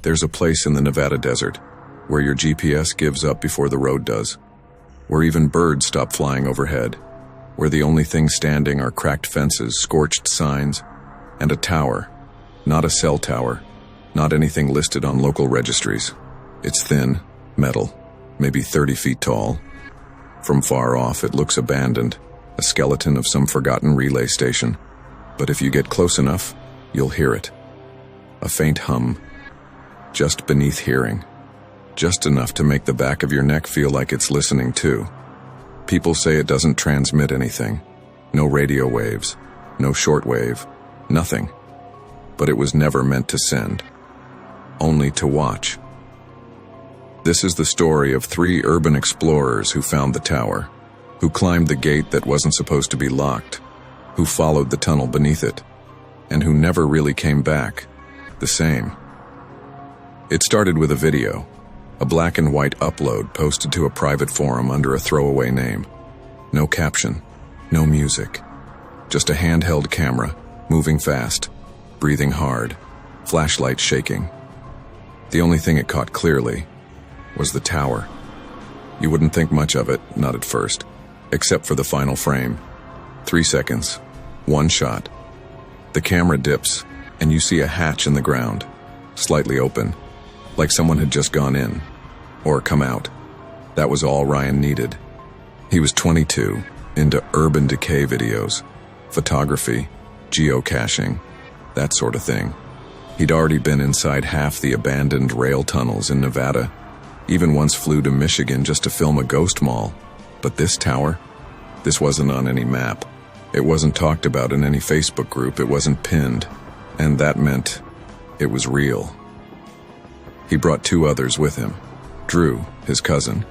There's a place in the Nevada desert where your GPS gives up before the road does, where even birds stop flying overhead, where the only things standing are cracked fences, scorched signs, and a tower. Not a cell tower, not anything listed on local registries. It's thin, metal, maybe 30 feet tall. From far off, it looks abandoned, a skeleton of some forgotten relay station. But if you get close enough, you'll hear it. A faint hum, just beneath hearing, just enough to make the back of your neck feel like it's listening too. People say it doesn't transmit anything. No radio waves, no shortwave, nothing. But it was never meant to send, only to watch. This is the story of 3 urban explorers who found the tower, who climbed the gate that wasn't supposed to be locked, who followed the tunnel beneath it, and who never really came back the same. It started with a video, a black and white upload posted to a private forum under a throwaway name. No caption, no music, just a handheld camera, moving fast, breathing hard, flashlight shaking. The only thing it caught clearly was the tower. You wouldn't think much of it, not at first, except for the final frame. 3 seconds, 1 shot. The camera dips, and you see a hatch in the ground, slightly open, like someone had just gone in, or come out. That was all Ryan needed. He was 22, into urban decay videos, photography, geocaching, that sort of thing. He'd already been inside half the abandoned rail tunnels in Nevada, even once flew to Michigan just to film a ghost mall. But this tower? This wasn't on any map. It wasn't talked about in any Facebook group. It wasn't pinned. And that meant it was real. He brought 2 others with him. Drew, his cousin,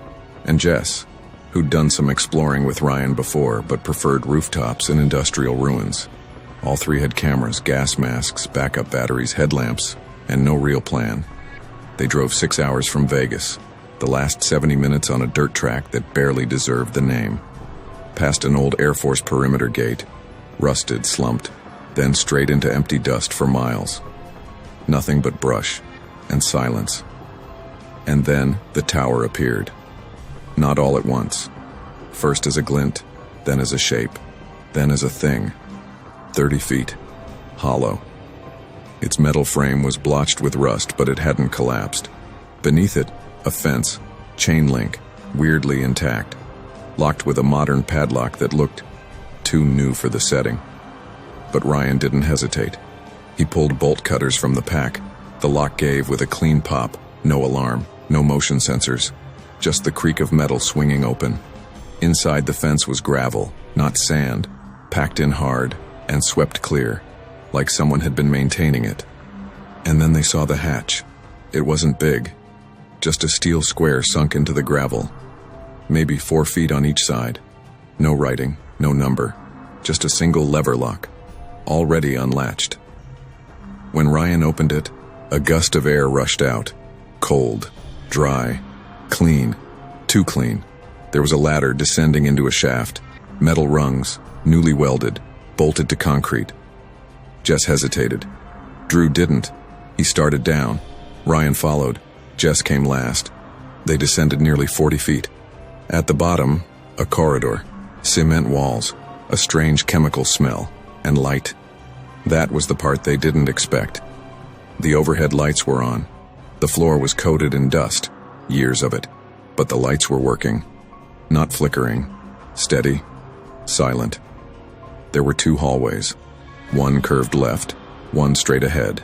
and Jess, who'd done some exploring with Ryan before but preferred rooftops and industrial ruins. All 3 had cameras, gas masks, backup batteries, headlamps, and no real plan. They drove 6 hours from Vegas, the last 70 minutes on a dirt track that barely deserved the name. Past an old Air Force perimeter gate, rusted, slumped, then straight into empty dust for miles. Nothing but brush and silence. And then the tower appeared. Not all at once. First as a glint, then as a shape, then as a thing. 30 feet, hollow. Its metal frame was blotched with rust, but it hadn't collapsed. Beneath it, a fence, chain link, weirdly intact, locked with a modern padlock that looked too new for the setting. But Ryan didn't hesitate. He pulled bolt cutters from the pack. The lock gave with a clean pop, no alarm, no motion sensors, just the creak of metal swinging open. Inside the fence was gravel, not sand, packed in hard and swept clear, like someone had been maintaining it. And then they saw the hatch. It wasn't big, just a steel square sunk into the gravel, maybe 4 feet on each side. No writing, no number, just a single lever lock, already unlatched. When Ryan opened it, a gust of air rushed out, cold, dry, clean, too clean. There was a ladder descending into a shaft, metal rungs, newly welded, bolted to concrete. Jess hesitated. Drew didn't. He started down. Ryan followed. Jess came last. They descended nearly 40 feet. At the bottom, a corridor, cement walls, a strange chemical smell, and light. That was the part they didn't expect. The overhead lights were on. The floor was coated in dust, years of it, but the lights were working. Not flickering, steady, silent. There were 2 hallways. One curved left, one straight ahead.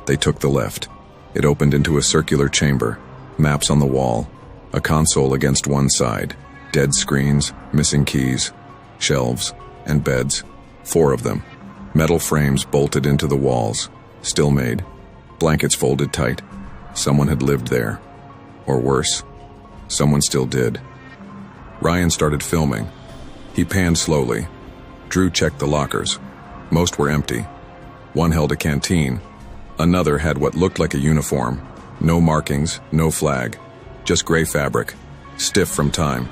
They took the left. It opened into a circular chamber, maps on the wall, a console against one side, dead screens, missing keys, shelves, and beds, 4 of them. Metal frames bolted into the walls, still made, blankets folded tight. Someone had lived there. Or worse, someone still did. Ryan started filming. He panned slowly. Drew checked the lockers. Most were empty. One held a canteen. Another had what looked like a uniform. No markings, no flag. Just gray fabric, stiff from time.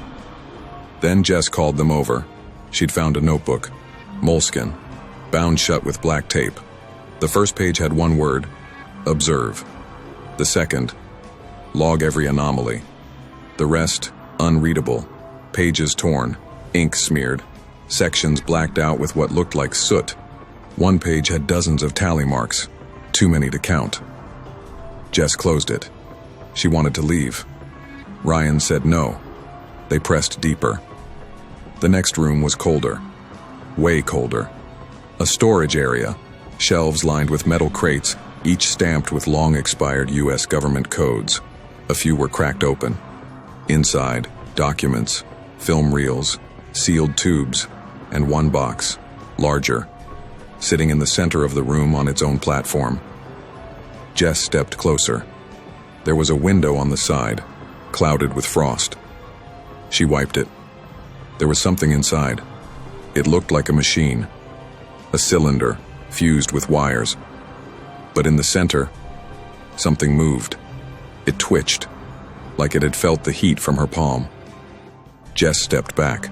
Then Jess called them over. She'd found a notebook. Moleskin, bound shut with black tape. The first page had one word: observe. The second, log every anomaly. The rest, unreadable, pages torn, ink smeared, sections blacked out with what looked like soot. One page had dozens of tally marks, too many to count. Jess closed it. She wanted to leave. Ryan said no. They pressed deeper. The next room was colder. Way colder. A storage area, shelves lined with metal crates, each stamped with long-expired U.S. government codes. A few were cracked open. Inside, documents, film reels, sealed tubes, and one box, larger, sitting in the center of the room on its own platform. Jess stepped closer. There was a window on the side, clouded with frost. She wiped it. There was something inside. It looked like a machine, a cylinder fused with wires. But in the center, something moved. It twitched, like it had felt the heat from her palm. Jess stepped back.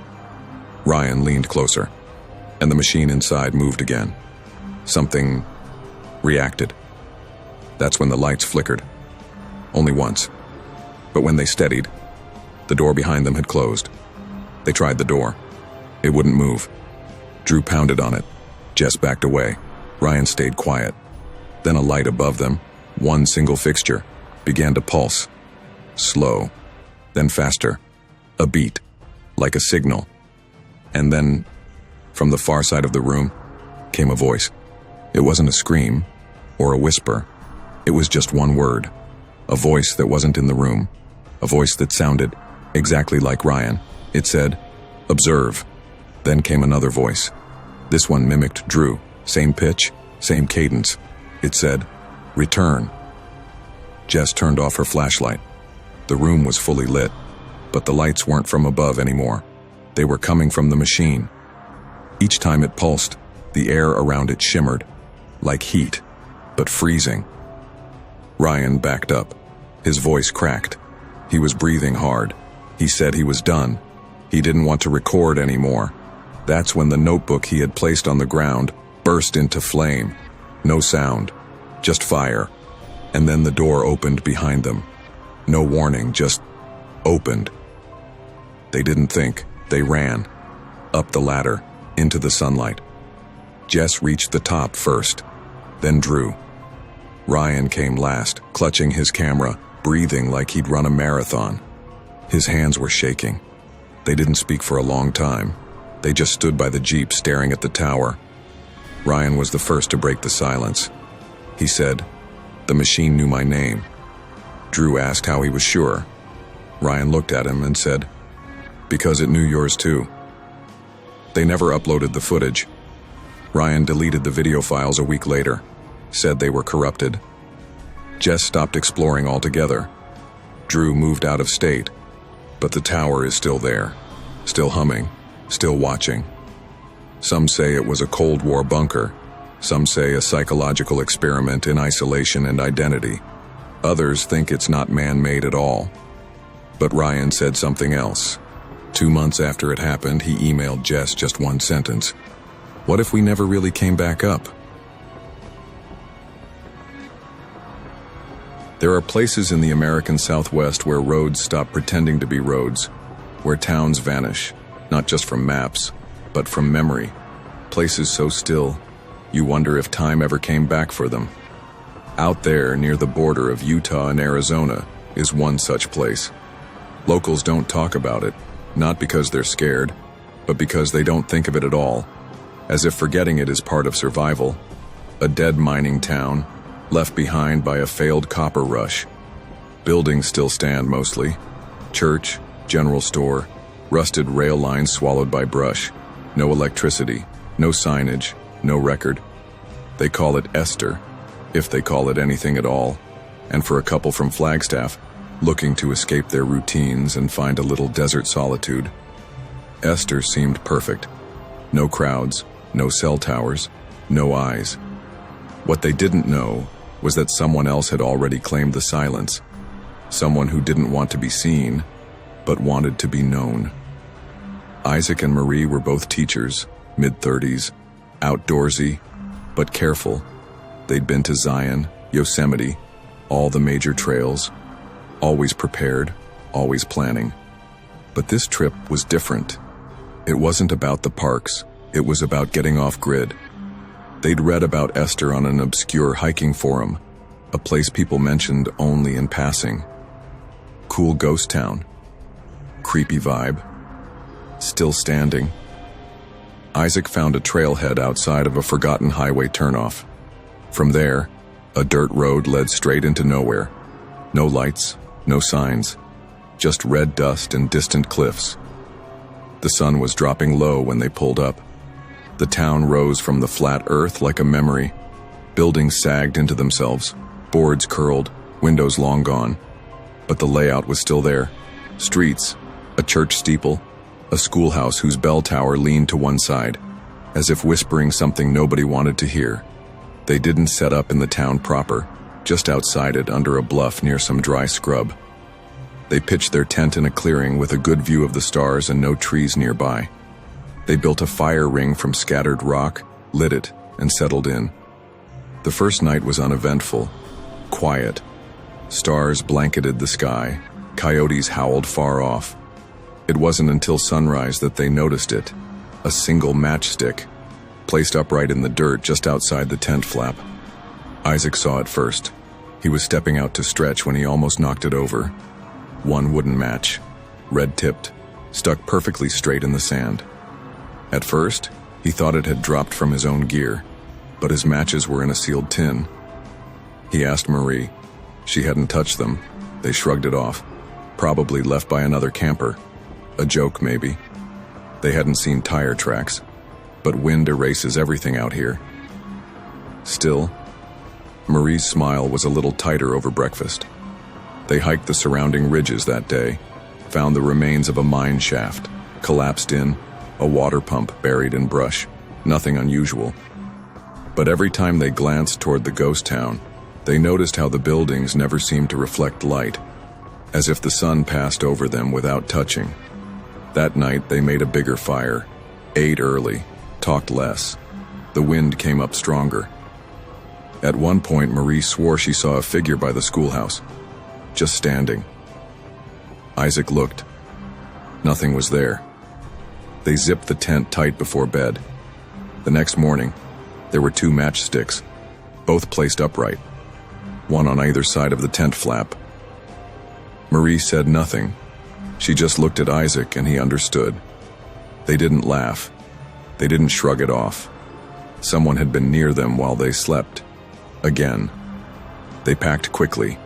Ryan leaned closer, and the machine inside moved again. Something reacted. That's when the lights flickered. Only once. But when they steadied, the door behind them had closed. They tried the door. It wouldn't move. Drew pounded on it. Jess backed away. Ryan stayed quiet. Then a light above them, one single fixture, began to pulse. Slow, then faster. A beat, like a signal. And then, from the far side of the room, came a voice. It wasn't a scream or a whisper. It was just one word. A voice that wasn't in the room. A voice that sounded exactly like Ryan. It said, "Observe." Then came another voice. This one mimicked Drew. Same pitch, same cadence. It said, "Return." Jess turned off her flashlight. The room was fully lit, but the lights weren't from above anymore. They were coming from the machine. Each time it pulsed, the air around it shimmered, like heat, but freezing. Ryan backed up. His voice cracked. He was breathing hard. He said he was done. He didn't want to record anymore. That's when the notebook he had placed on the ground burst into flame. No sound, just fire. And then the door opened behind them. No warning, just opened. They didn't think. They ran. Up the ladder, into the sunlight. Jess reached the top first, then Drew. Ryan came last, clutching his camera, breathing like he'd run a marathon. His hands were shaking. They didn't speak for a long time. They just stood by the Jeep staring at the tower. Ryan was the first to break the silence. He said, "The machine knew my name." Drew asked how he was sure. Ryan looked at him and said, "Because it knew yours too." They never uploaded the footage. Ryan deleted the video files a week later, said they were corrupted. Jess stopped exploring altogether. Drew moved out of state, but the tower is still there, still humming, still watching. Some say it was a Cold War bunker. Some say a psychological experiment in isolation and identity. Others think it's not man-made at all. But Ryan said something else. 2 months after it happened, he emailed Jess just one sentence. "What if we never really came back up?" There are places in the American Southwest where roads stop pretending to be roads, where towns vanish, not just from maps, but from memory. Places so still, you wonder if time ever came back for them. Out there, near the border of Utah and Arizona, is one such place. Locals don't talk about it, not because they're scared, but because they don't think of it at all, as if forgetting it is part of survival. A dead mining town, left behind by a failed copper rush. Buildings still stand mostly. Church, general store, rusted rail lines swallowed by brush. No electricity, no signage, no record. They call it Esther, if they call it anything at all. And for a couple from Flagstaff, looking to escape their routines and find a little desert solitude, Esther seemed perfect. No crowds, no cell towers, no eyes. What they didn't know was that someone else had already claimed the silence. Someone who didn't want to be seen, but wanted to be known. Isaac and Marie were both teachers, mid-30s, outdoorsy, but careful. They'd been to Zion, Yosemite, all the major trails, always prepared, always planning. But this trip was different. It wasn't about the parks, it was about getting off grid. They'd read about Esther on an obscure hiking forum, a place people mentioned only in passing. Cool ghost town. Creepy vibe. Still standing. Isaac found a trailhead outside of a forgotten highway turnoff. From there, a dirt road led straight into nowhere. No lights, no signs, just red dust and distant cliffs. The sun was dropping low when they pulled up. The town rose from the flat earth like a memory. Buildings sagged into themselves, boards curled, windows long gone. But the layout was still there. Streets, a church steeple, a schoolhouse whose bell tower leaned to one side, as if whispering something nobody wanted to hear. They didn't set up in the town proper, just outside it under a bluff near some dry scrub. They pitched their tent in a clearing with a good view of the stars and no trees nearby. They built a fire ring from scattered rock, lit it, and settled in. The first night was uneventful, quiet. Stars blanketed the sky, coyotes howled far off. It wasn't until sunrise that they noticed it, a single matchstick, placed upright in the dirt just outside the tent flap. Isaac saw it first. He was stepping out to stretch when he almost knocked it over. One wooden match, red-tipped, stuck perfectly straight in the sand. At first, he thought it had dropped from his own gear, but his matches were in a sealed tin. He asked Marie. She hadn't touched them. They shrugged it off. Probably left by another camper. A joke, maybe. They hadn't seen tire tracks, but wind erases everything out here. Still, Marie's smile was a little tighter over breakfast. They hiked the surrounding ridges that day, found the remains of a mine shaft, collapsed in, a water pump buried in brush. Nothing unusual. But every time they glanced toward the ghost town, they noticed how the buildings never seemed to reflect light, as if the sun passed over them without touching. That night they made a bigger fire, ate early, talked less. The wind came up stronger. At one point Marie swore she saw a figure by the schoolhouse, just standing. Isaac looked. Nothing was there. They zipped the tent tight before bed. The next morning, there were 2 matchsticks, both placed upright, one on either side of the tent flap. Marie said nothing. She just looked at Isaac and he understood. They didn't laugh. They didn't shrug it off. Someone had been near them while they slept. Again. They packed quickly,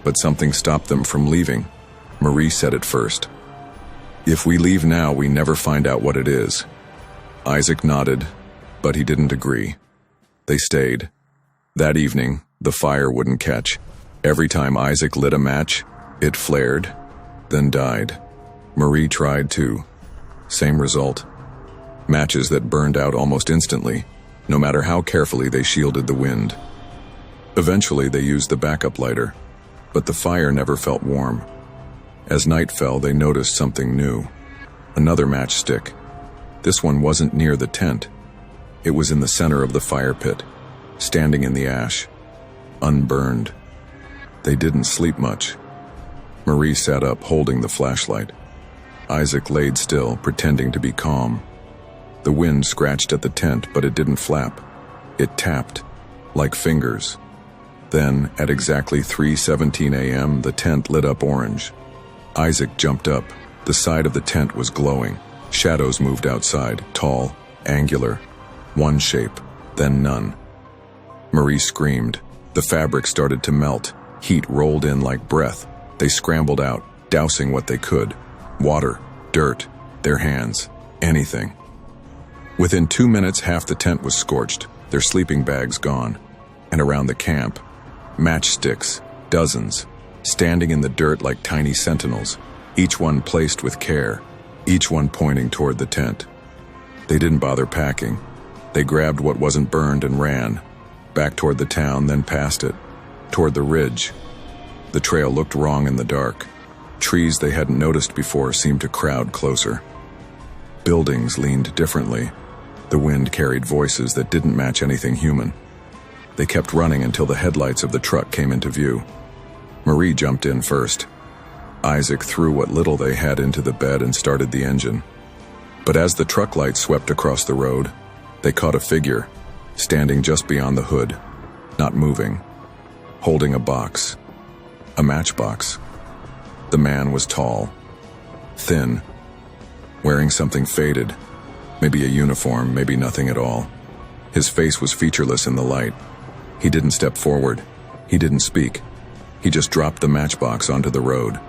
but something stopped them from leaving. Marie said it first. "If we leave now, we never find out what it is." Isaac nodded, but he didn't agree. They stayed. That evening, the fire wouldn't catch. Every time Isaac lit a match, it flared, then died. Marie tried too. Same result. Matches that burned out almost instantly, no matter how carefully they shielded the wind. Eventually, they used the backup lighter, but the fire never felt warm. As night fell, they noticed something new. Another matchstick. This one wasn't near the tent. It was in the center of the fire pit, standing in the ash, unburned. They didn't sleep much. Marie sat up, holding the flashlight. Isaac laid still, pretending to be calm. The wind scratched at the tent, but it didn't flap. It tapped, like fingers. Then, at exactly 3:17 a.m., the tent lit up orange. Isaac jumped up. The side of the tent was glowing. Shadows moved outside, tall, angular. One shape, then none. Marie screamed. The fabric started to melt. Heat rolled in like breath. They scrambled out, dousing what they could. Water, dirt, their hands, anything. Within 2 minutes, half the tent was scorched, their sleeping bags gone. And around the camp, matchsticks, dozens, standing in the dirt like tiny sentinels, each one placed with care, each one pointing toward the tent. They didn't bother packing. They grabbed what wasn't burned and ran, back toward the town, then past it, toward the ridge. The trail looked wrong in the dark. Trees they hadn't noticed before seemed to crowd closer. Buildings leaned differently. The wind carried voices that didn't match anything human. They kept running until the headlights of the truck came into view. Marie jumped in first. Isaac threw what little they had into the bed and started the engine. But as the truck lights swept across the road, they caught a figure, standing just beyond the hood, not moving, holding a box, a matchbox. The man was tall, thin, wearing something faded, maybe a uniform, maybe nothing at all. His face was featureless in the light. He didn't step forward. He didn't speak. He just dropped the matchbox onto the road,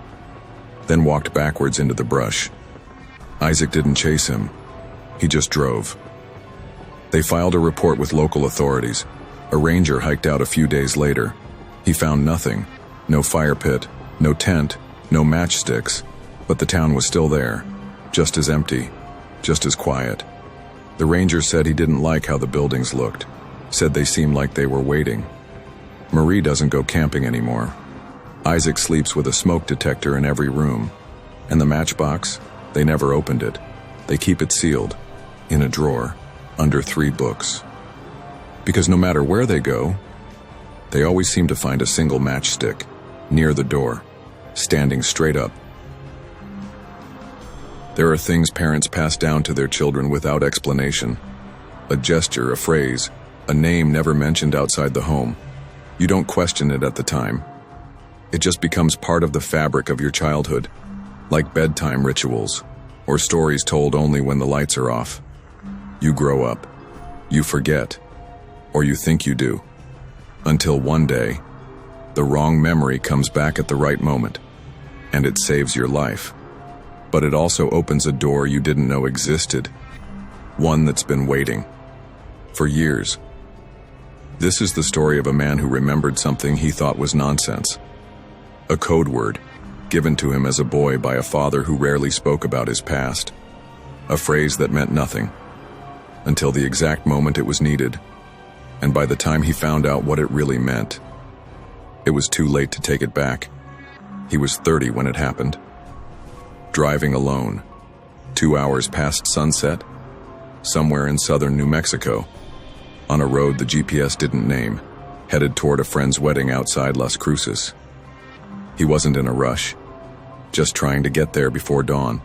then walked backwards into the brush. Isaac didn't chase him. He just drove. They filed a report with local authorities. A ranger hiked out a few days later. He found nothing. No fire pit, no tent, no matchsticks, but the town was still there, just as empty, just as quiet. The ranger said he didn't like how the buildings looked, said they seemed like they were waiting. Marie doesn't go camping anymore. Isaac sleeps with a smoke detector in every room. And the matchbox, they never opened it. They keep it sealed, in a drawer, under 3 books. Because no matter where they go, they always seem to find a single matchstick, near the door, standing straight up. There are things parents pass down to their children without explanation. A gesture, a phrase, a name never mentioned outside the home. You don't question it at the time. It just becomes part of the fabric of your childhood, like bedtime rituals, or stories told only when the lights are off. You grow up, you forget, or you think you do, until one day, the wrong memory comes back at the right moment, and it saves your life. But it also opens a door you didn't know existed, one that's been waiting for years. This is the story of a man who remembered something he thought was nonsense. A code word, given to him as a boy by a father who rarely spoke about his past. A phrase that meant nothing, until the exact moment it was needed. And by the time he found out what it really meant, it was too late to take it back. He was 30 when it happened. Driving alone, 2 hours past sunset, somewhere in southern New Mexico, on a road the GPS didn't name, headed toward a friend's wedding outside Las Cruces. He wasn't in a rush, just trying to get there before dawn.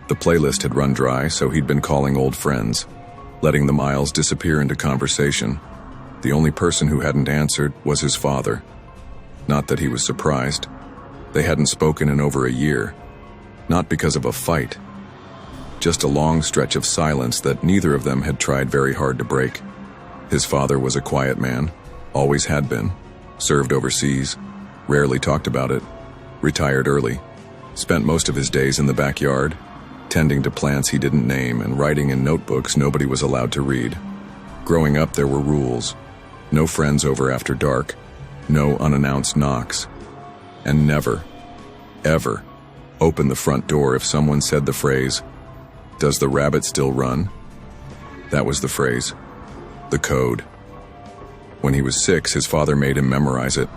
The playlist had run dry, so he'd been calling old friends, letting the miles disappear into conversation. The only person who hadn't answered was his father. Not that he was surprised. They hadn't spoken in over a year. Not because of a fight. Just a long stretch of silence that neither of them had tried very hard to break. His father was a quiet man, always had been, served overseas, rarely talked about it, retired early, spent most of his days in the backyard, tending to plants he didn't name and writing in notebooks nobody was allowed to read. Growing up, there were rules. No friends over after dark, no unannounced knocks, and never, ever, open the front door if someone said the phrase, "Does the rabbit still run?" That was the phrase, the code. When he was 6, his father made him memorize it,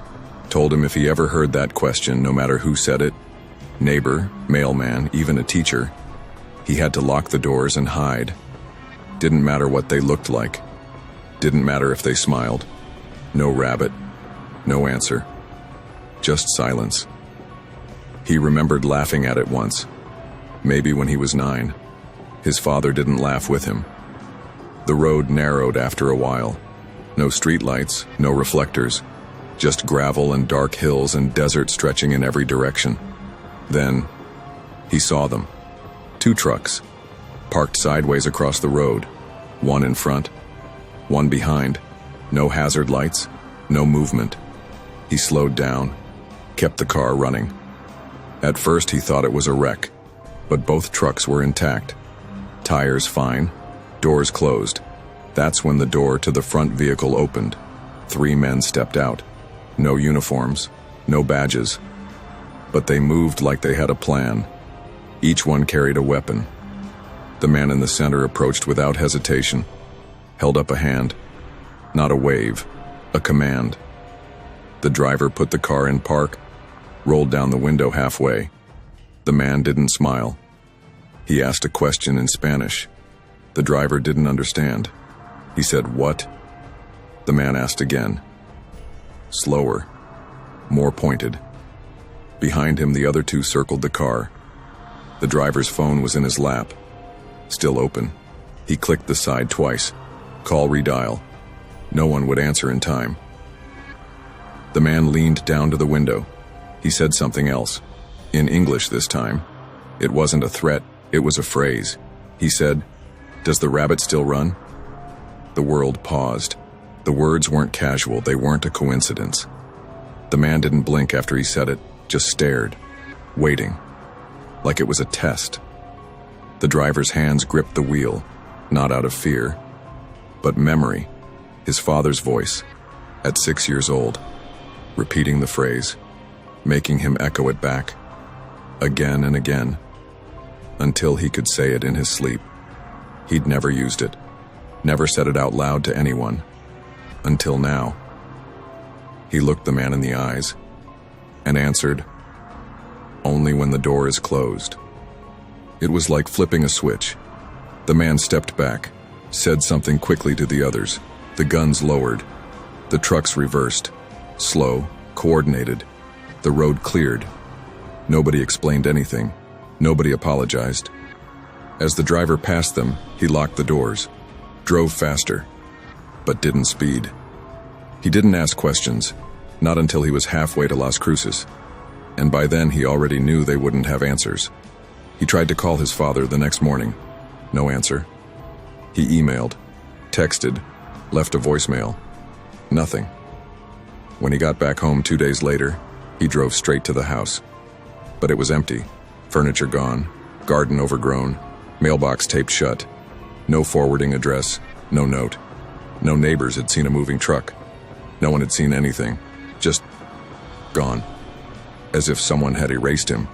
told him if he ever heard that question, no matter who said it, neighbor, mailman, even a teacher, he had to lock the doors and hide. Didn't matter what they looked like. Didn't matter if they smiled. No rabbit, no answer, just silence. He remembered laughing at it once, maybe when he was 9. His father didn't laugh with him. The road narrowed after a while. No streetlights, no reflectors, just gravel and dark hills and desert stretching in every direction. Then, he saw them. 2 trucks, parked sideways across the road, one in front, one behind, no hazard lights, no movement. He slowed down, kept the car running. At first he thought it was a wreck, but both trucks were intact. Tires fine, doors closed. That's when the door to the front vehicle opened. 3 men stepped out. No uniforms, no badges. But they moved like they had a plan. Each one carried a weapon. The man in the center approached without hesitation, held up a hand. Not a wave, a command. The driver put the car in park, rolled down the window halfway. The man didn't smile. He asked a question in Spanish. The driver didn't understand. He said, "What?" The man asked again. Slower, more pointed. Behind him, the other two circled the car. The driver's phone was in his lap, still open. He clicked the side twice. Call redial. No one would answer in time. The man leaned down to the window. He said something else. In English this time. It wasn't a threat, it was a phrase. He said, "Does the rabbit still run?" The world paused. The words weren't casual, they weren't a coincidence. The man didn't blink after he said it, just stared, waiting, like it was a test. The driver's hands gripped the wheel, not out of fear, but memory. His father's voice, at 6 years old, repeating the phrase, making him echo it back, again and again, until he could say it in his sleep. He'd never used it, never said it out loud to anyone, until now. He looked the man in the eyes and answered, "Only when the door is closed." It was like flipping a switch. The man stepped back, said something quickly to the others. The guns lowered. The trucks reversed, slow, coordinated. The road cleared. Nobody explained anything. Nobody apologized. As the driver passed them, he locked the doors, drove faster, but didn't speed. He didn't ask questions, not until he was halfway to Las Cruces, and by then he already knew they wouldn't have answers. He tried to call his father the next morning. No answer. He emailed, texted, left a voicemail. Nothing. When he got back home 2 days later, he drove straight to the house. But it was empty, furniture gone, garden overgrown, mailbox taped shut, no forwarding address, no note. No neighbors had seen a moving truck. No one had seen anything, just gone, as if someone had erased him.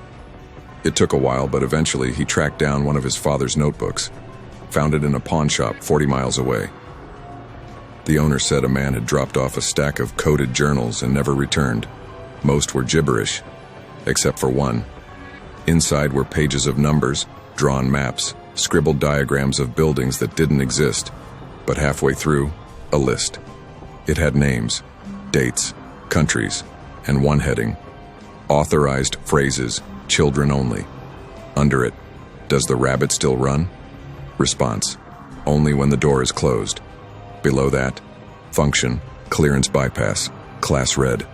It took a while, but eventually he tracked down one of his father's notebooks, found it in a pawn shop 40 miles away. The owner said a man had dropped off a stack of coded journals and never returned. Most were gibberish, except for one. Inside were pages of numbers, drawn maps, scribbled diagrams of buildings that didn't exist, but halfway through, a list. It had names, dates, countries, and one heading, authorized phrases, children only. Under it, "Does the rabbit still run?" Response, "Only when the door is closed." Below that, function, clearance bypass, class red.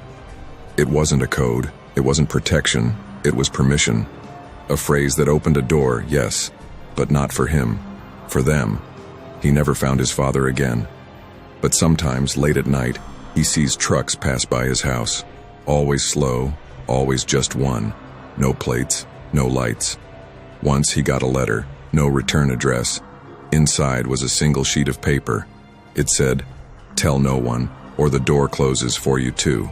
It wasn't a code, it wasn't protection, it was permission. A phrase that opened a door, yes, but not for him, for them. He never found his father again. But sometimes, late at night, he sees trucks pass by his house. Always slow, always just one. No plates, no lights. Once he got a letter, no return address. Inside was a single sheet of paper. It said, "Tell no one, or the door closes for you too."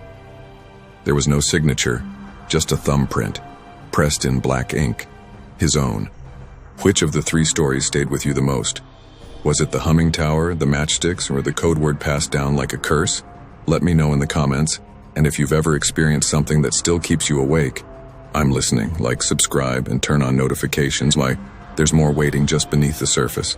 There was no signature, just a thumbprint, pressed in black ink, his own. Which of the 3 stories stayed with you the most? Was it the humming tower, the matchsticks, or the code word passed down like a curse? Let me know in the comments, and if you've ever experienced something that still keeps you awake, I'm listening. Like, subscribe, and turn on notifications. There's more waiting just beneath the surface.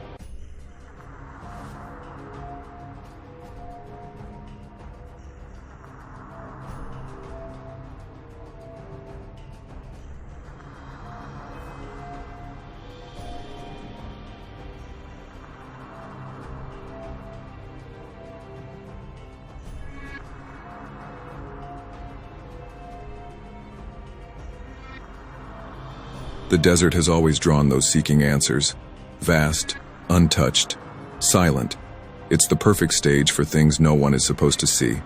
The desert has always drawn those seeking answers. Vast, untouched, silent. It's the perfect stage for things no one is supposed to see.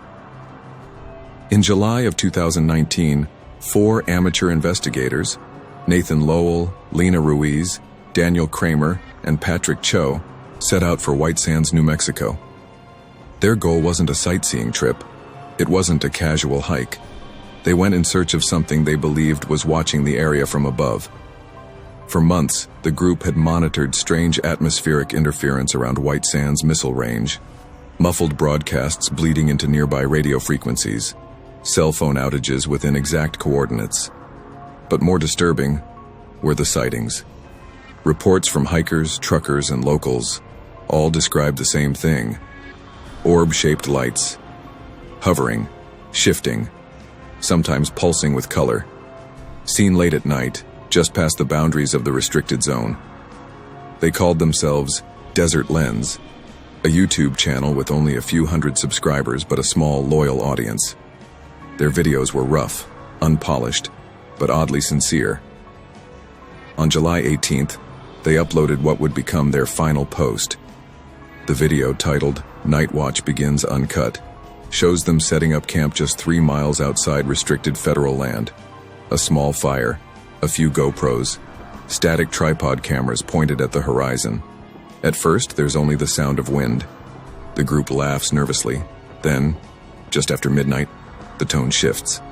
In July of 2019, 4 amateur investigators, Nathan Lowell, Lena Ruiz, Daniel Kramer, and Patrick Cho, set out for White Sands, New Mexico. Their goal wasn't a sightseeing trip. It wasn't a casual hike. They went in search of something they believed was watching the area from above. For months, the group had monitored strange atmospheric interference around White Sands Missile Range, muffled broadcasts bleeding into nearby radio frequencies, cell phone outages within exact coordinates. But more disturbing were the sightings. Reports from hikers, truckers, and locals all described the same thing. Orb-shaped lights. Hovering, shifting, sometimes pulsing with color. Seen late at night, just past the boundaries of the restricted zone. They called themselves Desert Lens, a YouTube channel with only a few hundred subscribers but a small, loyal audience. Their videos were rough, unpolished, but oddly sincere. On July 18th, they uploaded what would become their final post. The video, titled "Night Watch Begins Uncut," shows them setting up camp just 3 miles outside restricted federal land. A small fire, a few GoPros, static tripod cameras pointed at the horizon. At first, there's only the sound of wind. The group laughs nervously. Then, just after midnight, the tone shifts.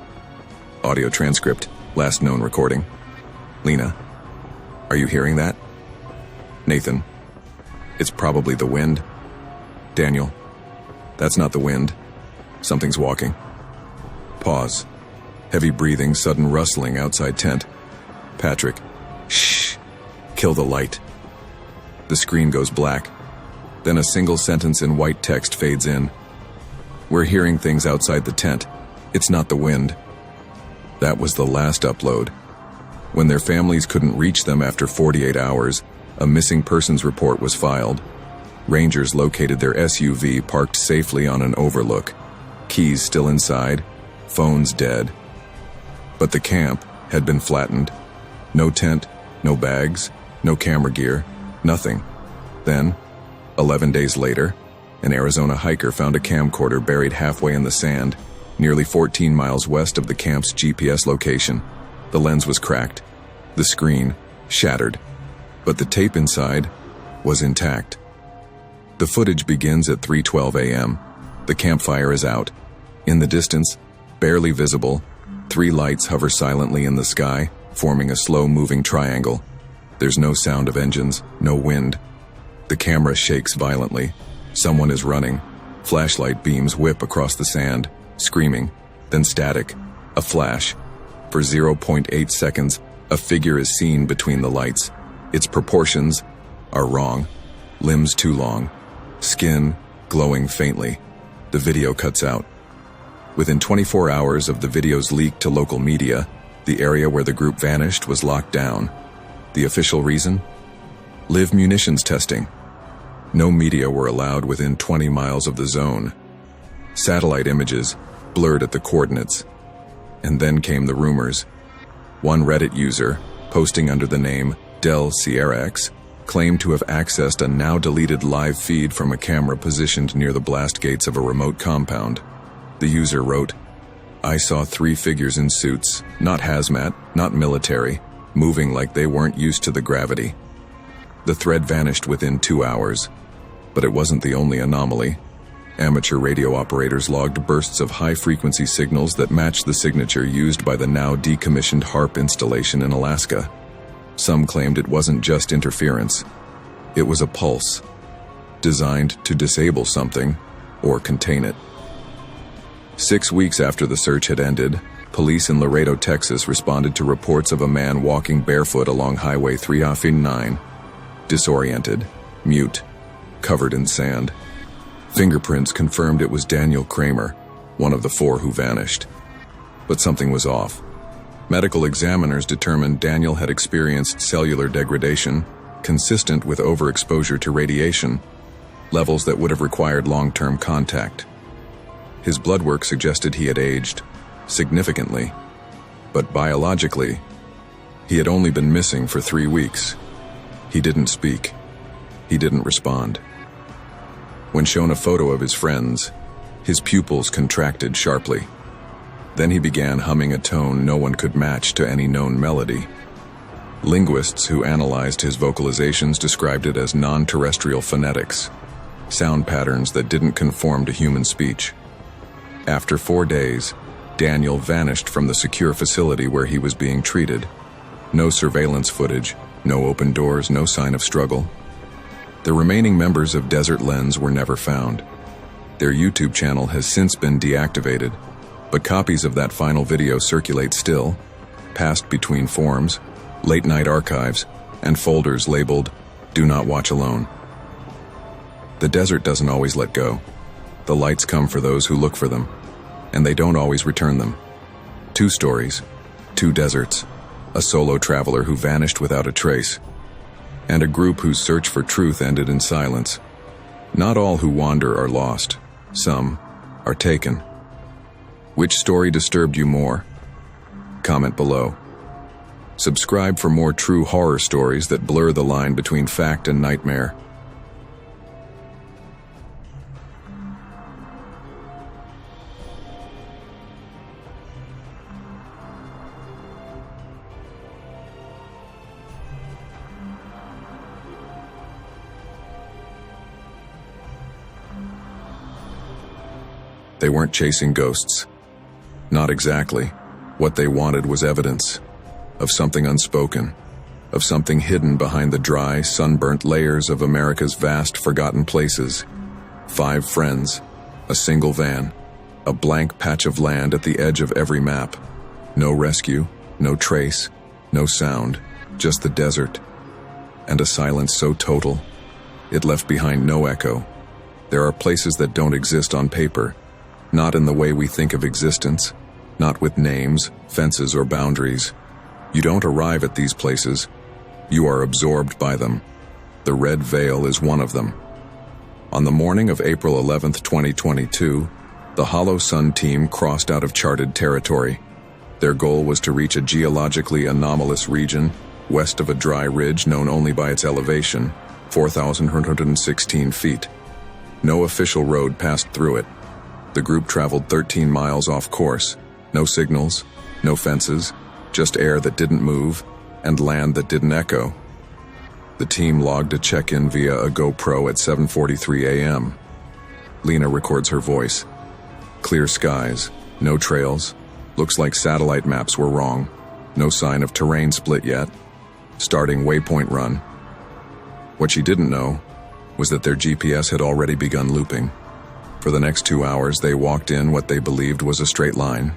Audio transcript, last known recording. Lena, are you hearing that? Nathan, it's probably the wind. Daniel, that's not the wind. Something's walking. Pause. Heavy breathing, sudden rustling outside tent. Patrick, shh, kill the light. The screen goes black. Then a single sentence in white text fades in. We're hearing things outside the tent. It's not the wind. That was the last upload. When their families couldn't reach them after 48 hours, a missing persons report was filed. Rangers located their SUV parked safely on an overlook. Keys still inside, phones dead. But the camp had been flattened. No tent, no bags, no camera gear, nothing. Then, 11 days later, an Arizona hiker found a camcorder buried halfway in the sand, nearly 14 miles west of the camp's GPS location. The lens was cracked, the screen shattered, but the tape inside was intact. The footage begins at 3:12 a.m. The campfire is out. In the distance, barely visible, 3 lights hover silently in the sky, forming a slow-moving triangle. There's no sound of engines, no wind. The camera shakes violently. Someone is running. Flashlight beams whip across the sand, screaming, then static, a flash. For 0.8 seconds, a figure is seen between the lights. Its proportions are wrong. Limbs too long. Skin glowing faintly. The video cuts out. Within 24 hours of the video's leak to local media, the area where the group vanished was locked down. The official reason? Live munitions testing. No media were allowed within 20 miles of the zone. Satellite images blurred at the coordinates. And then came the rumors. One Reddit user, posting under the name Del Sierra X, claimed to have accessed a now-deleted live feed from a camera positioned near the blast gates of a remote compound. The user wrote, "I saw 3 figures in suits, not hazmat, not military, moving like they weren't used to the gravity." The thread vanished within 2 hours. But it wasn't the only anomaly. Amateur radio operators logged bursts of high-frequency signals that matched the signature used by the now decommissioned HARP installation in Alaska. Some claimed it wasn't just interference. It was a pulse, designed to disable something or contain it. 6 weeks after the search had ended, police in Laredo, Texas responded to reports of a man walking barefoot along Highway 309, disoriented, mute, covered in sand. Fingerprints confirmed it was Daniel Kramer, one of the 4 who vanished. But something was off. Medical examiners determined Daniel had experienced cellular degradation, consistent with overexposure to radiation, levels that would have required long-term contact. His blood work suggested he had aged significantly, but biologically, he had only been missing for 3 weeks. He didn't speak. He didn't respond. When shown a photo of his friends, his pupils contracted sharply. Then he began humming a tone no one could match to any known melody. Linguists who analyzed his vocalizations described it as non-terrestrial phonetics, sound patterns that didn't conform to human speech. After 4 days, Daniel vanished from the secure facility where he was being treated. No surveillance footage, no open doors, no sign of struggle. The remaining members of Desert Lens were never found. Their YouTube channel has since been deactivated, but copies of that final video circulate still, passed between forums, late-night archives, and folders labeled "Do Not Watch Alone." The desert doesn't always let go. The lights come for those who look for them, and they don't always return them. 2 stories, 2 deserts, a solo traveler who vanished without a trace, and a group whose search for truth ended in silence. Not all who wander are lost. Some are taken. Which story disturbed you more? Comment below. Subscribe for more true horror stories that blur the line between fact and nightmare. They weren't chasing ghosts. Not exactly. What they wanted was evidence of something unspoken, of something hidden behind the dry, sunburnt layers of America's vast, forgotten places. 5 friends, a single van, a blank patch of land at the edge of every map. No rescue, no trace, no sound, just the desert, and a silence so total, it left behind no echo. There are places that don't exist on paper, not in the way we think of existence, not with names, fences, or boundaries. You don't arrive at these places, you are absorbed by them. The Red Veil is one of them. On the morning of April 11, 2022, the Hollow Sun team crossed out of charted territory. Their goal was to reach a geologically anomalous region west of a dry ridge known only by its elevation, 4,116 feet. No official road passed through it. The group traveled 13 miles off course. No signals, no fences, just air that didn't move and land that didn't echo. The team logged a check-in via a GoPro at 7:43 a.m. Lena records her voice. Clear skies, no trails. Looks like satellite maps were wrong. No sign of terrain split yet. Starting waypoint run. What she didn't know was that their GPS had already begun looping. For the next 2 hours, they walked in what they believed was a straight line.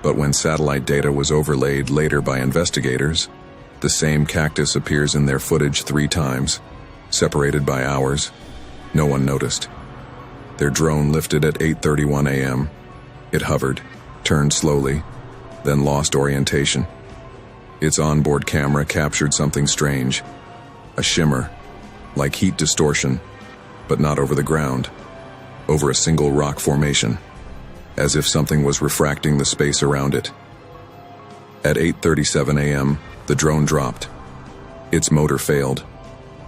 But when satellite data was overlaid later by investigators, the same cactus appears in their footage 3 times, separated by hours. No one noticed. Their drone lifted at 8:31 a.m. It hovered, turned slowly, then lost orientation. Its onboard camera captured something strange. A shimmer, like heat distortion, but not over the ground. Over a single rock formation, as if something was refracting the space around it. At 8:37 a.m., the drone dropped. Its motor failed.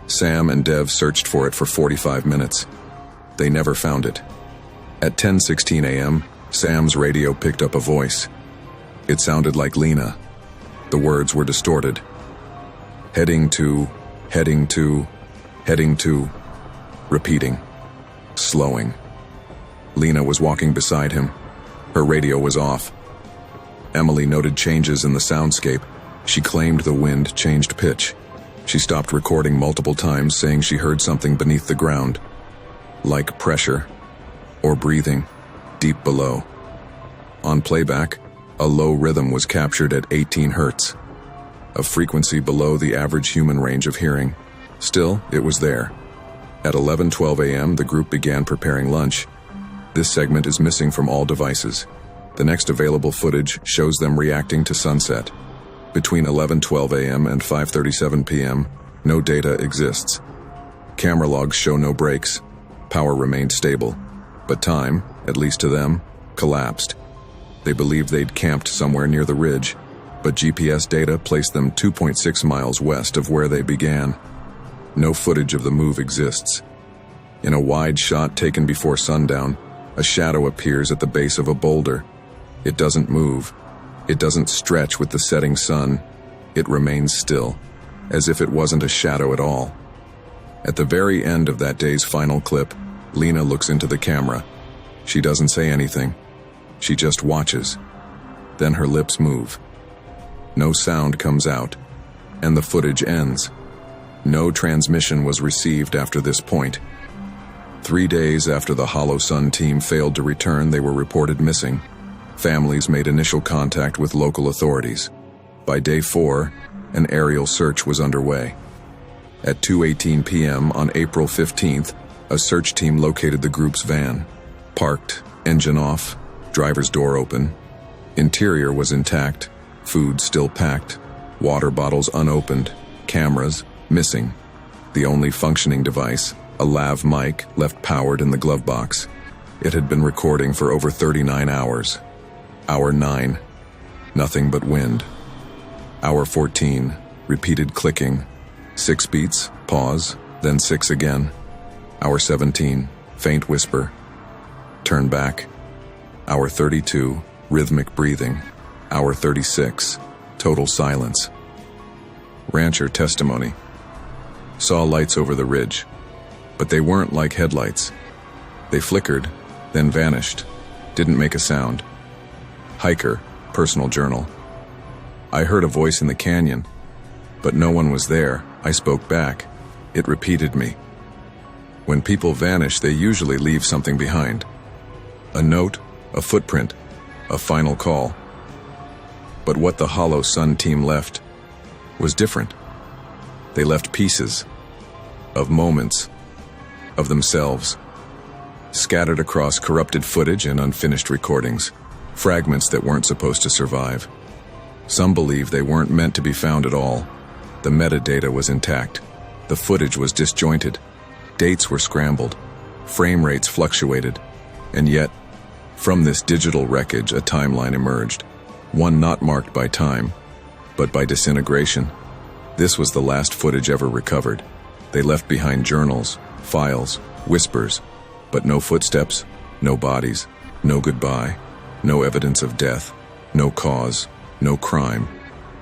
Sam and Dev searched for it for 45 minutes. They never found it. At 10:16 a.m., Sam's radio picked up a voice. It sounded like Lena. The words were distorted. Heading to, repeating, slowing. Lena was walking beside him. Her radio was off. Emily noted changes in the soundscape. She claimed the wind changed pitch. She stopped recording multiple times, saying she heard something beneath the ground, like pressure or breathing deep below. On playback, a low rhythm was captured at 18 hertz, a frequency below the average human range of hearing. Still, it was there. At 11:12 a.m., the group began preparing lunch. This segment is missing from all devices. The next available footage shows them reacting to sunset. Between 11:12 a.m. and 5:37 p.m., no data exists. Camera logs show no breaks. Power remained stable. But time, at least to them, collapsed. They believed they'd camped somewhere near the ridge, but GPS data placed them 2.6 miles west of where they began. No footage of the move exists. In a wide shot taken before sundown, a shadow appears at the base of a boulder. It doesn't move. It doesn't stretch with the setting sun. It remains still, as if it wasn't a shadow at all. At the very end of that day's final clip, Lena looks into the camera. She doesn't say anything. She just watches. Then her lips move. No sound comes out, and the footage ends. No transmission was received after this point. 3 days after the Hollow Sun team failed to return, they were reported missing. Families made initial contact with local authorities. By day 4, an aerial search was underway. At 2:18 p.m. on April 15th, a search team located the group's van. Parked, engine off, driver's door open. Interior was intact, food still packed, water bottles unopened, cameras missing. The only functioning device, a lav mic, left powered in the glove box. It had been recording for over 39 hours. Hour 9, nothing but wind. Hour 14, repeated clicking. 6 beats, pause, then 6 again. Hour 17, faint whisper. Turn back. Hour 32, rhythmic breathing. Hour 36, total silence. Rancher testimony. Saw lights over the ridge, but they weren't like headlights. They flickered, then vanished, didn't make a sound. Hiker, personal journal. I heard a voice in the canyon, but no one was there. I spoke back. It repeated me. When people vanish, they usually leave something behind. A note, a footprint, a final call. But what the Hollow Sun team left was different. They left pieces of moments of themselves, scattered across corrupted footage and unfinished recordings, fragments that weren't supposed to survive. Some believe they weren't meant to be found at all. The metadata was intact. The footage was disjointed. Dates were scrambled. Frame rates fluctuated. And yet, from this digital wreckage, a timeline emerged. One not marked by time, but by disintegration. This was the last footage ever recovered. They left behind journals, files, whispers, but no footsteps, no bodies, no goodbye, no evidence of death, no cause, no crime.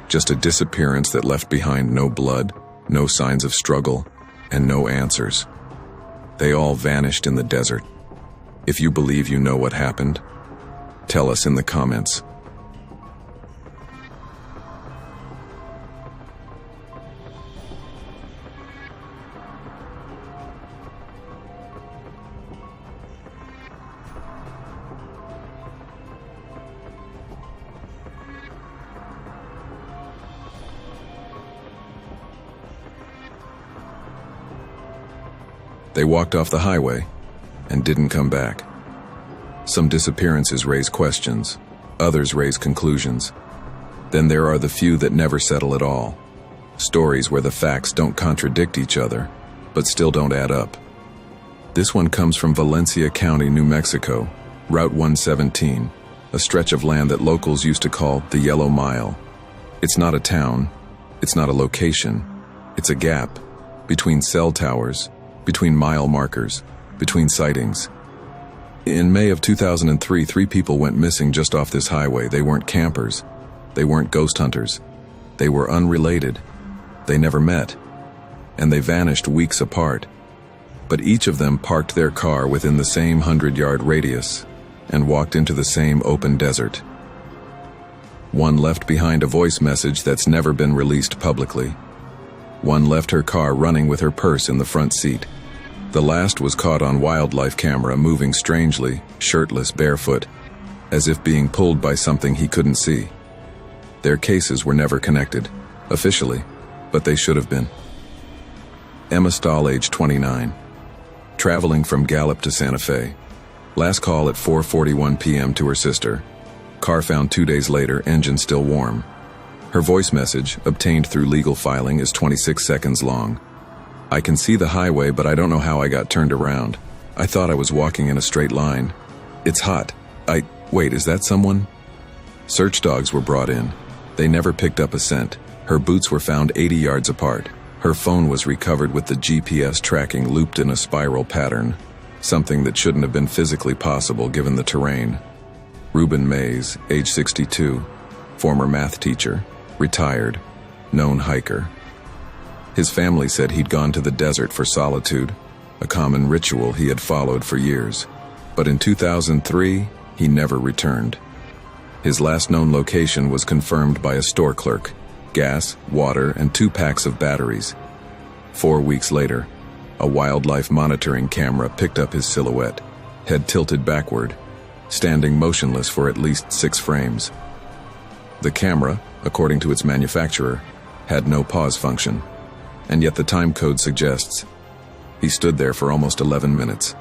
Just a disappearance that left behind no blood, no signs of struggle, and no answers. They all vanished in the desert. If you believe you know what happened, tell us in the comments. They walked off the highway and didn't come back. Some disappearances raise questions, others raise conclusions. Then there are the few that never settle at all. Stories where the facts don't contradict each other, but still don't add up. This one comes from Valencia County, New Mexico, Route 117, a stretch of land that locals used to call the Yellow Mile. It's not a town, it's not a location, it's a gap between cell towers, between mile markers, between sightings. In May of 2003, 3 people went missing just off this highway. They weren't campers. They weren't ghost hunters. They were unrelated. They never met. And they vanished weeks apart. But each of them parked their car within the same 100-yard radius and walked into the same open desert. One left behind a voice message that's never been released publicly. One left her car running with her purse in the front seat. The last was caught on wildlife camera moving strangely, shirtless, barefoot, as if being pulled by something he couldn't see. Their cases were never connected, officially, but they should have been. Emma Stahl, age 29. Traveling from Gallup to Santa Fe. Last call at 4:41 p.m. to her sister. Car found 2 days later, engine still warm. Her voice message, obtained through legal filing, is 26 seconds long. I can see the highway, but I don't know how I got turned around. I thought I was walking in a straight line. It's hot. Wait, is that someone? Search dogs were brought in. They never picked up a scent. Her boots were found 80 yards apart. Her phone was recovered with the GPS tracking looped in a spiral pattern, something that shouldn't have been physically possible given the terrain. Reuben Mays, age 62, former math teacher, retired, known hiker. His family said he'd gone to the desert for solitude, a common ritual he had followed for years. But in 2003, he never returned. His last known location was confirmed by a store clerk: gas, water, and 2 packs of batteries. 4 weeks later, a wildlife monitoring camera picked up his silhouette, head tilted backward, standing motionless for at least 6 frames. The camera, according to its manufacturer, had no pause function, and yet the time code suggests he stood there for almost 11 minutes.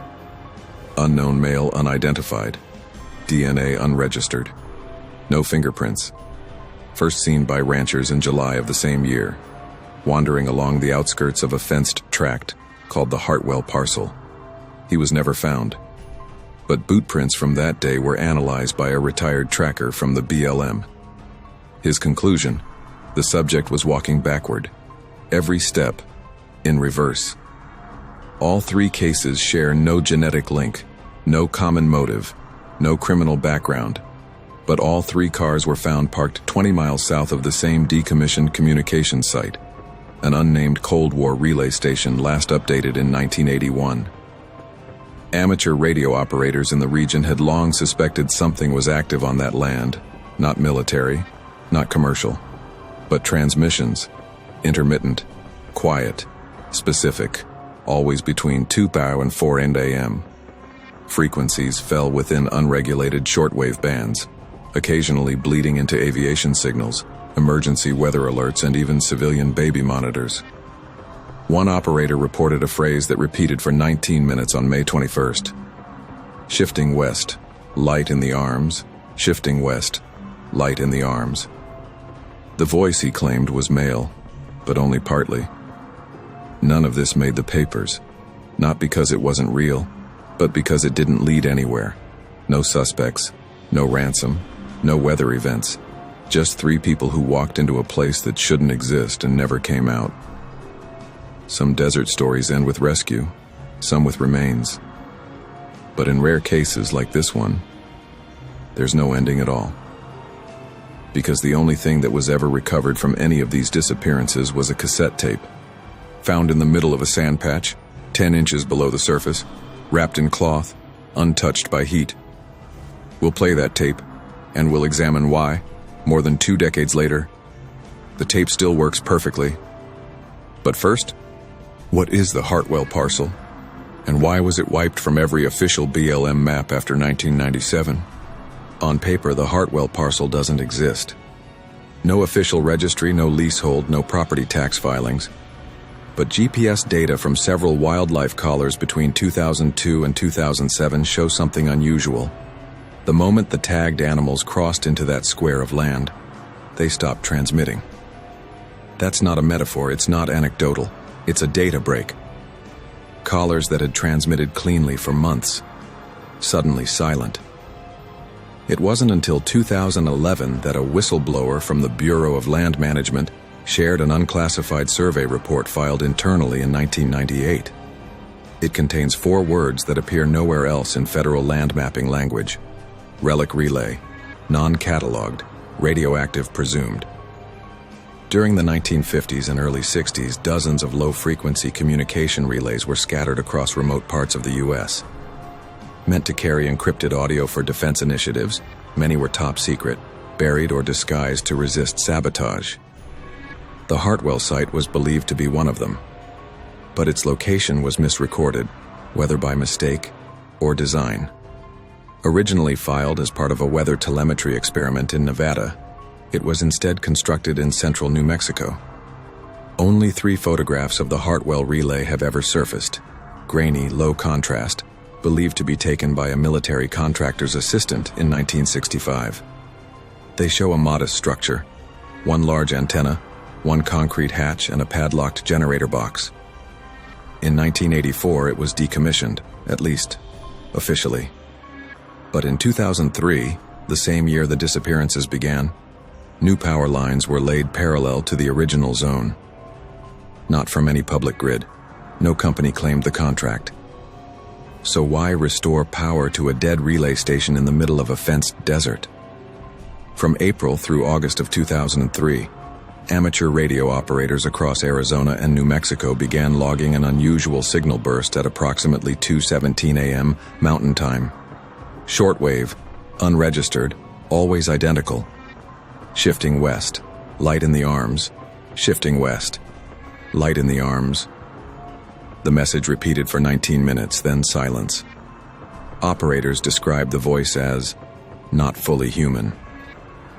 Unknown male unidentified. DNA unregistered. No fingerprints. First seen by ranchers in July of the same year, wandering along the outskirts of a fenced tract called the Hartwell Parcel. He was never found, but boot prints from that day were analyzed by a retired tracker from the BLM. His conclusion: the subject was walking backward, every step in reverse. All three cases share no genetic link, no common motive, no criminal background, but all three cars were found parked 20 miles south of the same decommissioned communications site, an unnamed Cold War relay station last updated in 1981. Amateur radio operators in the region had long suspected something was active on that land, not military, not commercial, but transmissions, intermittent, quiet, specific, always between 2 p.m. and 4 a.m. Frequencies fell within unregulated shortwave bands, occasionally bleeding into aviation signals, emergency weather alerts, and even civilian baby monitors. One operator reported a phrase that repeated for 19 minutes on May 21st. Shifting west, light in the arms, shifting west, light in the arms. The voice, he claimed, was male, but only partly. None of this made the papers, not because it wasn't real, but because it didn't lead anywhere. No suspects, no ransom, no weather events, just three people who walked into a place that shouldn't exist and never came out. Some desert stories end with rescue, some with remains. But in rare cases like this one, there's no ending at all. Because the only thing that was ever recovered from any of these disappearances was a cassette tape, found in the middle of a sand patch, 10 inches below the surface, wrapped in cloth, untouched by heat. We'll play that tape, and we'll examine why, more than 2 decades later, the tape still works perfectly. But first, what is the Hartwell Parcel, and why was it wiped from every official BLM map after 1997? On paper, the Hartwell Parcel doesn't exist. No official registry, no leasehold, no property tax filings. But GPS data from several wildlife collars between 2002 and 2007 show something unusual. The moment the tagged animals crossed into that square of land, they stopped transmitting. That's not a metaphor, it's not anecdotal. It's a data break. Collars that had transmitted cleanly for months, suddenly silent. It wasn't until 2011 that a whistleblower from the Bureau of Land Management shared an unclassified survey report filed internally in 1998. It contains 4 words that appear nowhere else in federal land mapping language: relic relay, non-cataloged, radioactive presumed. During the 1950s and early 60s, dozens of low-frequency communication relays were scattered across remote parts of the U.S. Meant to carry encrypted audio for defense initiatives, many were top secret, buried or disguised to resist sabotage. The Hartwell site was believed to be one of them, but its location was misrecorded, whether by mistake or design. Originally filed as part of a weather telemetry experiment in Nevada, it was instead constructed in central New Mexico. Only 3 photographs of the Hartwell relay have ever surfaced, grainy, low contrast, believed to be taken by a military contractor's assistant in 1965. They show a modest structure: 1 large antenna, 1 concrete hatch, and a padlocked generator box. In 1984, it was decommissioned, at least officially. But in 2003, the same year the disappearances began, new power lines were laid parallel to the original zone. Not from any public grid. No company claimed the contract. So why restore power to a dead relay station in the middle of a fenced desert? From April through August of 2003, amateur radio operators across Arizona and New Mexico began logging an unusual signal burst at approximately 2:17 a.m. Mountain Time. Shortwave, unregistered, always identical. Shifting west, light in the arms. Shifting west, light in the arms. The message repeated for 19 minutes, then silence. Operators described the voice as not fully human.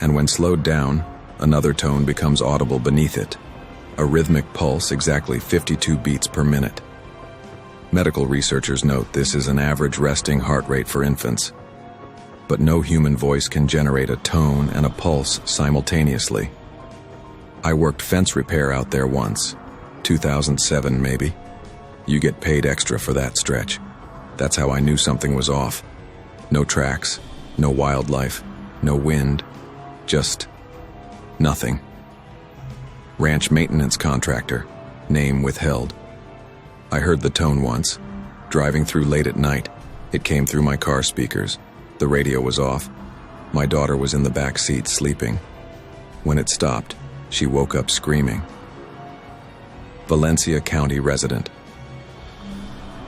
And when slowed down, another tone becomes audible beneath it, a rhythmic pulse exactly 52 beats per minute. Medical researchers note this is an average resting heart rate for infants. But no human voice can generate a tone and a pulse simultaneously. I worked fence repair out there once, 2007 maybe. You get paid extra for that stretch. That's how I knew something was off. No tracks, no wildlife, no wind, just nothing. Ranch maintenance contractor, name withheld. I heard the tone once. Driving through late at night, it came through my car speakers. The radio was off. My daughter was in the back seat sleeping. When it stopped, she woke up screaming. Valencia County resident.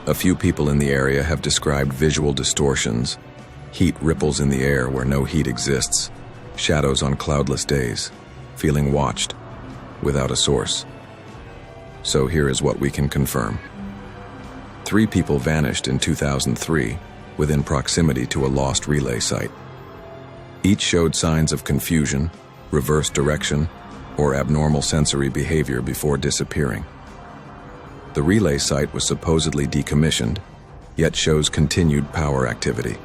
A few people in the area have described visual distortions, heat ripples in the air where no heat exists, shadows on cloudless days, feeling watched, without a source. So here is what we can confirm. 3 people vanished in 2003 within proximity to a lost relay site. Each showed signs of confusion, reverse direction, or abnormal sensory behavior before disappearing. The relay site was supposedly decommissioned, yet shows continued power activity.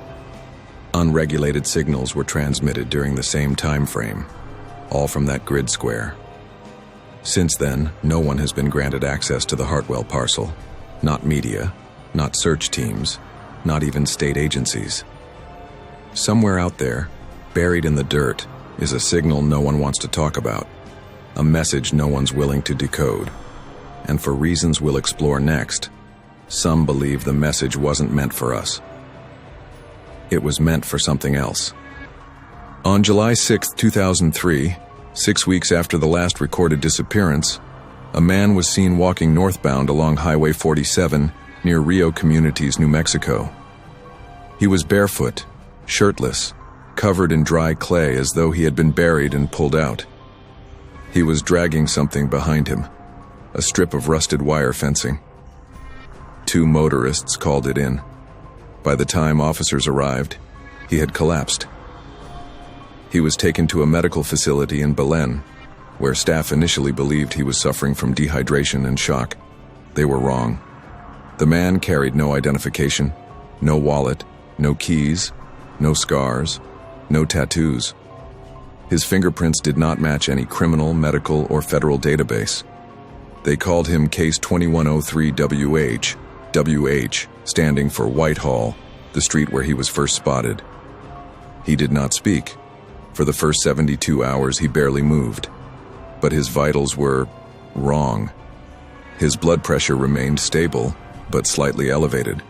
Unregulated signals were transmitted during the same time frame, all from that grid square. Since then, no one has been granted access to the Hartwell parcel. Not media, not search teams, not even state agencies. Somewhere out there, buried in the dirt, is a signal no one wants to talk about, a message no one's willing to decode. And for reasons we'll explore next, some believe the message wasn't meant for us. It was meant for something else. On July 6, 2003, 6 weeks after the last recorded disappearance, a man was seen walking northbound along Highway 47 near Rio Communities, New Mexico. He was barefoot, shirtless, covered in dry clay as though he had been buried and pulled out. He was dragging something behind him, a strip of rusted wire fencing. 2 motorists called it in. By the time officers arrived, he had collapsed. He was taken to a medical facility in Belen, where staff initially believed he was suffering from dehydration and shock. They were wrong. The man carried no identification, no wallet, no keys, no scars, no tattoos. His fingerprints did not match any criminal, medical, or federal database. They called him Case 2103WH, WH standing for Whitehall, the street where he was first spotted. He did not speak. For the first 72 hours, he barely moved. But his vitals were wrong. His blood pressure remained stable, but slightly elevated.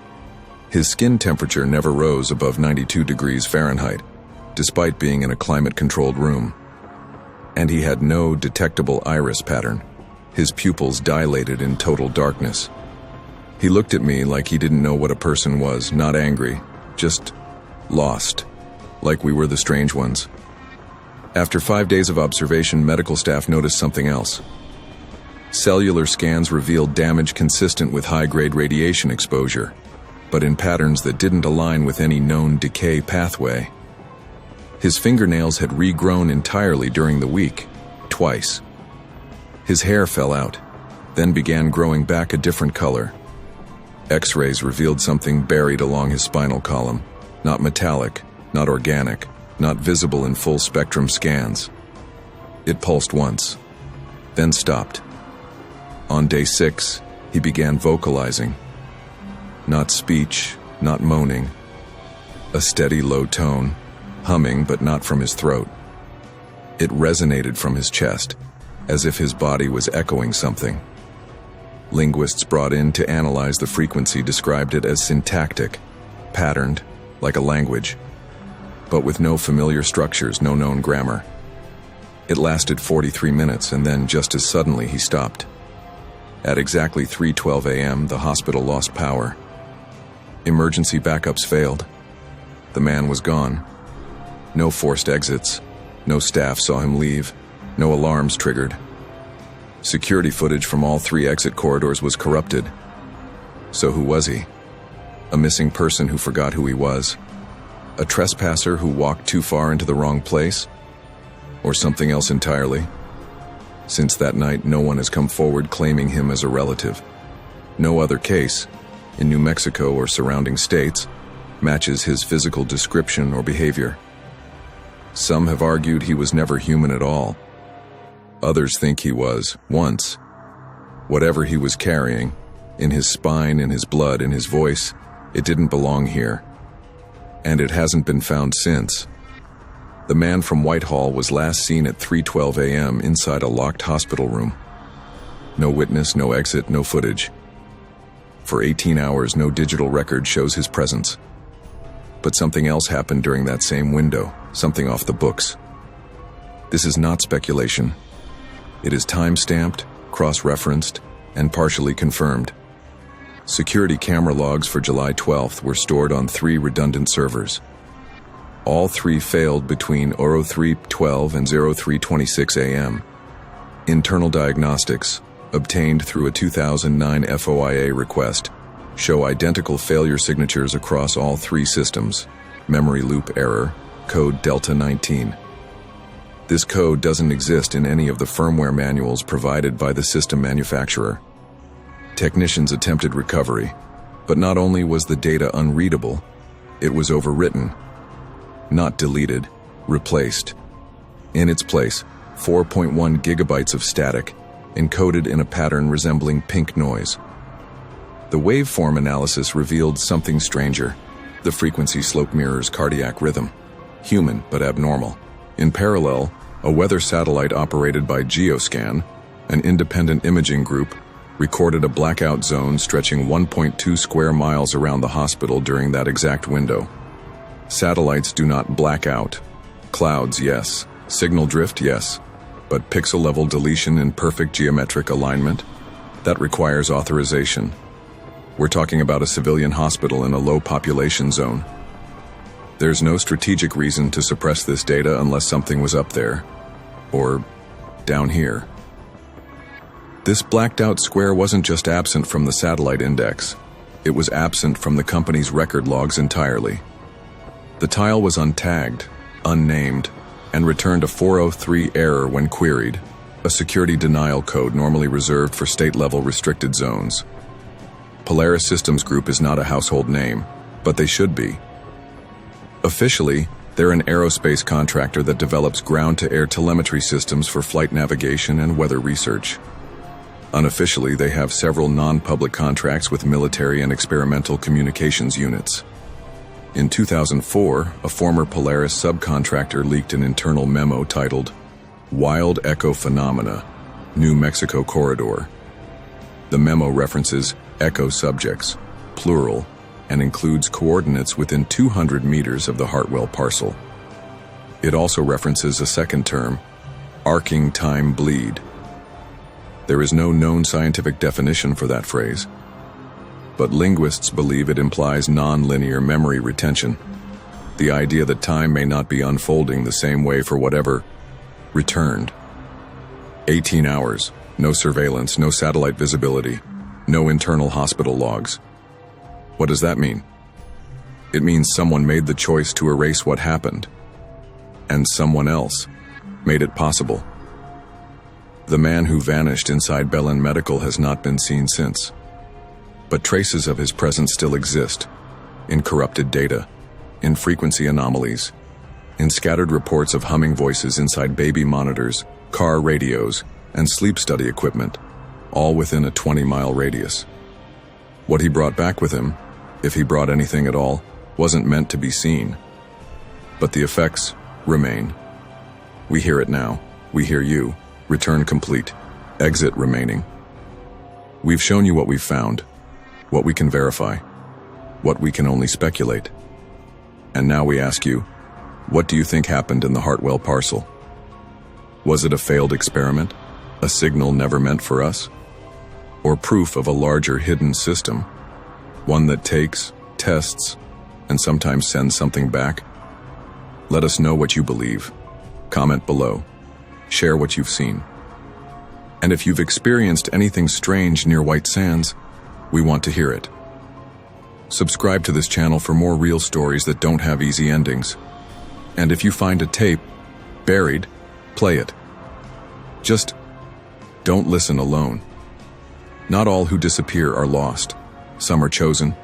His skin temperature never rose above 92 degrees Fahrenheit, despite being in a climate-controlled room. And he had no detectable iris pattern. His pupils dilated in total darkness. He looked at me like he didn't know what a person was, not angry, just lost, like we were the strange ones. After 5 days of observation, medical staff noticed something else. Cellular scans revealed damage consistent with high-grade radiation exposure, but in patterns that didn't align with any known decay pathway. His fingernails had regrown entirely during the week, twice. His hair fell out, then began growing back a different color. X-rays revealed something buried along his spinal column, not metallic, not organic, not visible in full-spectrum scans. It pulsed once, then stopped. On day 6, he began vocalizing. Not speech, not moaning. A steady low tone, humming but not from his throat. It resonated from his chest, as if his body was echoing something. Linguists brought in to analyze the frequency described it as syntactic, patterned, like a language, but with no familiar structures, no known grammar. It lasted 43 minutes, and then just as suddenly he stopped. At exactly 3:12 a.m., the hospital lost power. Emergency backups failed. The man was gone. No forced exits. No staff saw him leave. No alarms triggered. Security footage from all 3 exit corridors was corrupted. So who was he? A missing person who forgot who he was? A trespasser who walked too far into the wrong place? Or something else entirely? Since that night, no one has come forward claiming him as a relative. No other case, in New Mexico or surrounding states matches his physical description or behavior. Some have argued he was never human at all. Others think he was, once. Whatever he was carrying, in his spine, in his blood, in his voice, it didn't belong here. And it hasn't been found since. The man from Whitehall was last seen at 3:12 a.m. inside a locked hospital room. No witness, no exit, no footage. For 18 hours, no digital record shows his presence. But something else happened during that same window, something off the books. This is not speculation. It is time-stamped, cross-referenced, and partially confirmed. Security camera logs for July 12th were stored on 3 redundant servers. All 3 failed between 03:12 and 03:26 a.m. Internal diagnostics, obtained through a 2009 FOIA request, show identical failure signatures across all 3 systems. Memory loop error, code Delta 19. This code doesn't exist in any of the firmware manuals provided by the system manufacturer. Technicians attempted recovery, but not only was the data unreadable, it was overwritten. Not deleted, replaced. In its place, 4.1 gigabytes of static, encoded in a pattern resembling pink noise. The waveform analysis revealed something stranger. The frequency slope mirrors cardiac rhythm. Human, but abnormal. In parallel, a weather satellite operated by Geoscan, an independent imaging group, recorded a blackout zone stretching 1.2 square miles around the hospital during that exact window. Satellites do not black out. Clouds, yes. Signal drift, yes. But pixel-level deletion in perfect geometric alignment? That requires authorization. We're talking about a civilian hospital in a low population zone. There's no strategic reason to suppress this data unless something was up there. Or down here. This blacked-out square wasn't just absent from the satellite index. It was absent from the company's record logs entirely. The tile was untagged, unnamed, and returned a 403 error when queried, a security denial code normally reserved for state-level restricted zones. Polaris Systems Group is not a household name, but they should be. Officially, they're an aerospace contractor that develops ground-to-air telemetry systems for flight navigation and weather research. Unofficially, they have several non-public contracts with military and experimental communications units. In 2004, a former Polaris subcontractor leaked an internal memo titled, "Wild Echo Phenomena, New Mexico Corridor." The memo references echo subjects, plural, and includes coordinates within 200 meters of the Hartwell parcel. It also references a second term, arcing time bleed. There is no known scientific definition for that phrase, but linguists believe it implies non-linear memory retention, the idea that time may not be unfolding the same way for whatever returned. 18 hours, no surveillance, no satellite visibility, no internal hospital logs. What does that mean? It means someone made the choice to erase what happened, and someone else made it possible. The man who vanished inside Belen Medical has not been seen since. But traces of his presence still exist, in corrupted data, in frequency anomalies, in scattered reports of humming voices inside baby monitors, car radios, and sleep study equipment, all within a 20-mile radius. What he brought back with him, if he brought anything at all, wasn't meant to be seen. But the effects remain. We hear it now. We hear you. Return complete. Exit remaining. We've shown you what we've found, what we can verify, what we can only speculate. And now we ask you, what do you think happened in the Hartwell parcel? Was it a failed experiment? A signal never meant for us? Or proof of a larger hidden system? One that takes, tests, and sometimes sends something back? Let us know what you believe. Comment below. Share what you've seen. And if you've experienced anything strange near White Sands, we want to hear it. Subscribe to this channel for more real stories that don't have easy endings. And if you find a tape buried, play it. Just don't listen alone. Not all who disappear are lost. Some are chosen,